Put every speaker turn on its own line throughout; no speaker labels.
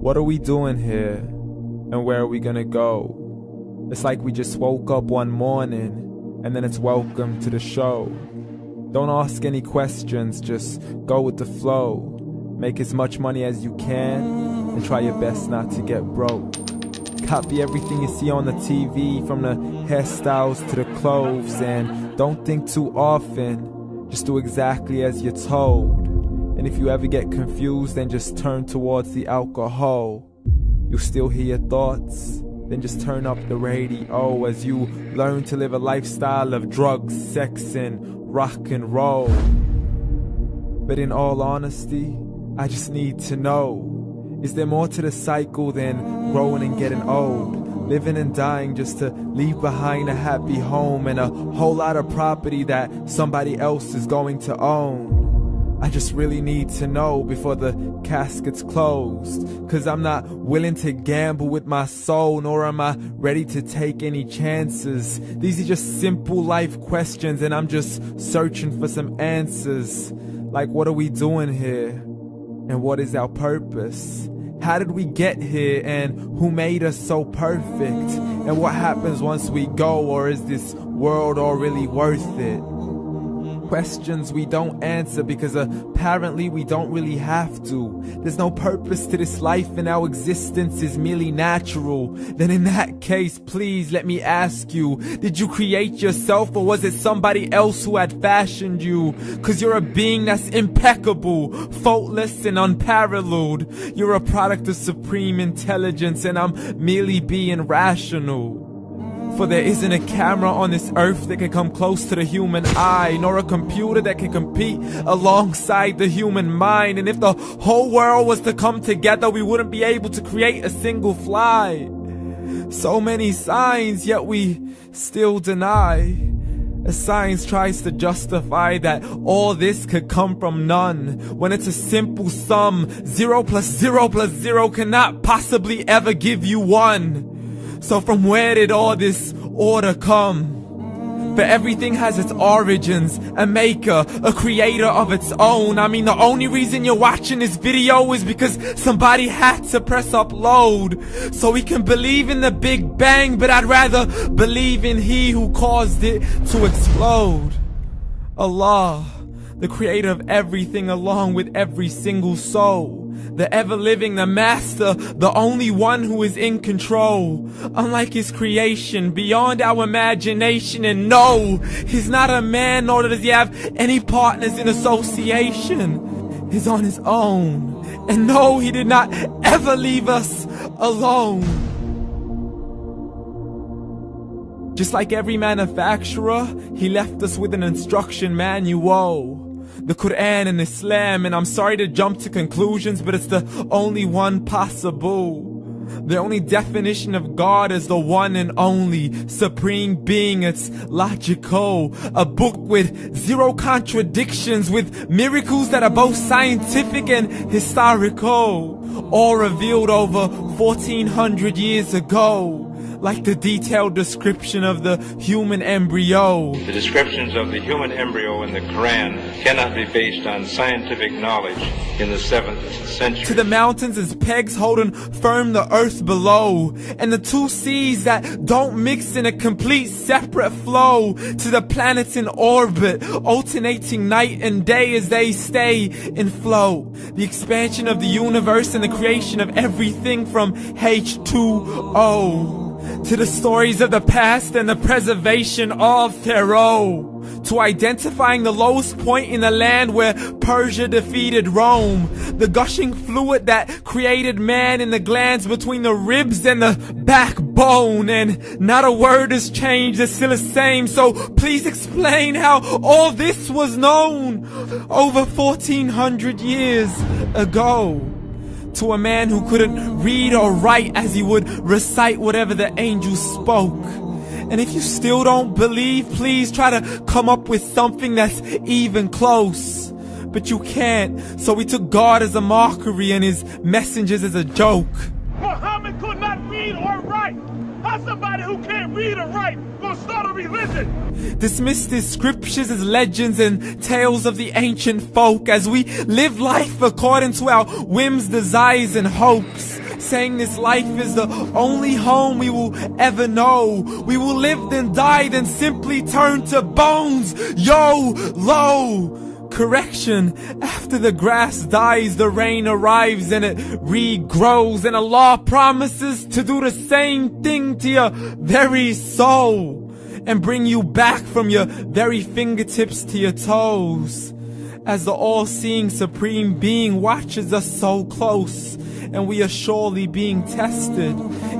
What are we doing here? And where are we gonna go? It's like we just woke up one morning and then it's welcome to the show. Don't ask any questions, just go with the flow. Make as much money as you can and try your best not to get broke. Copy everything you see on the TV, from the hairstyles to the clothes, and don't think too often, just do exactly as you're told. And if you ever get confused, then just turn towards the alcohol. You'll still hear your thoughts, then just turn up the radio as you learn to live a lifestyle of drugs, sex, and rock and roll. But in all honesty, I just need to know, is there more to the cycle than growing and getting old? Living and dying just to leave behind a happy home and a whole lot of property that somebody else is going to own. I just really need to know before the casket's closed, 'cause I'm not willing to gamble with my soul, nor am I ready to take any chances. These are just simple life questions and I'm just searching for some answers. Like, what are we doing here? And what is our purpose? How did we get here, and who made us so perfect? And what happens once we go, or is this world all really worth it? Questions we don't answer because apparently we don't really have to. There's no purpose to this life and our existence is merely natural. Then in that case, please let me ask you, did you create yourself, or was it somebody else who had fashioned you? 'Cause you're a being that's impeccable, faultless and unparalleled. You're a product of supreme intelligence and I'm merely being rational. For there isn't a camera on this earth that can come close to the human eye, nor a computer that can compete alongside the human mind. And if the whole world was to come together, we wouldn't be able to create a single fly. So many signs, yet we still deny. As science tries to justify that all this could come from none, when it's a simple sum. 0 plus 0 plus 0 cannot possibly ever give you 1. So from where did all this order come? For everything has its origins, a maker, a creator of its own. I mean, the only reason you're watching this video is because somebody had to press upload. So we can believe in the Big Bang, but I'd rather believe in He who caused it to explode. Allah, the creator of everything along with every single soul. The ever-living, the master, the only one who is in control. Unlike his creation, beyond our imagination. And no, he's not a man, nor does he have any partners in association. He's on his own. And no, he did not ever leave us alone. Just like every manufacturer, he left us with an instruction manual. The Quran and Islam, and I'm sorry to jump to conclusions, but it's the only one possible. The only definition of God is the one and only supreme being. It's logical, a book with 0 contradictions, with miracles that are both scientific and historical, all revealed over 1400 years ago. Like the detailed description of the human embryo.
The descriptions of the human embryo in the Quran cannot be based on scientific knowledge in the 7th century.
To the mountains as pegs holding firm the earth below, and the 2 seas that don't mix in a complete separate flow. To the planets in orbit, alternating night and day as they stay in flow. The expansion of the universe and the creation of everything from H2O. To the stories of the past and the preservation of Pharaoh. To identifying the lowest point in the land where Persia defeated Rome. The gushing fluid that created man in the glands between the ribs and the backbone. And not a word has changed, it's still the same. So please explain how all this was known over 1400 years ago. To a man who couldn't read or write, as he would recite whatever the angels spoke. And if you still don't believe, please try to come up with something that's even close. But you can't, so we took God as a mockery and his messengers as a joke.
Muhammad could not read or write. How's somebody who can't read or write gonna start a religion?
Dismiss his scriptures as legends and tales of the ancient folk, as we live life according to our whims, desires, and hopes. saying this life is the only home we will ever know. We will live then die then simply turn to bones. YOLO! Correction, after the grass dies, the rain arrives and it regrows, and Allah promises to do the same thing to your very soul and bring you back from your very fingertips to your toes, as the all-seeing supreme being watches us so close, and we are surely being tested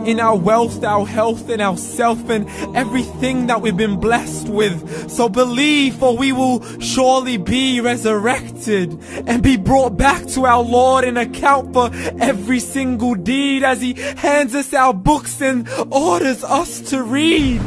in our wealth, our health, and our self, and everything that we've been blessed with. So believe, for we will surely be resurrected and be brought back to our Lord and account for every single deed, as He hands us our books and orders us to read.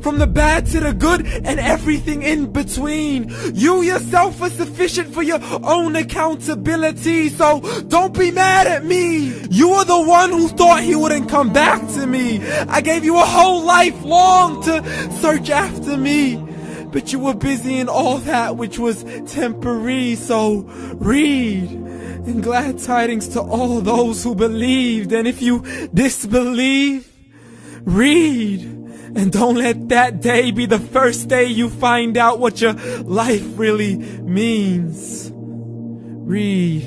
From the bad to the good and everything in between. You yourself are sufficient for your own accountability, so don't be mad at me. You are the one who thought He wouldn't come back to me. I gave you a whole life long to search after me, but you were busy in all that which was temporary. So read, and glad tidings to all those who believed. And if you disbelieve, read. And don't let that day be the first day you find out what your life really means. Read.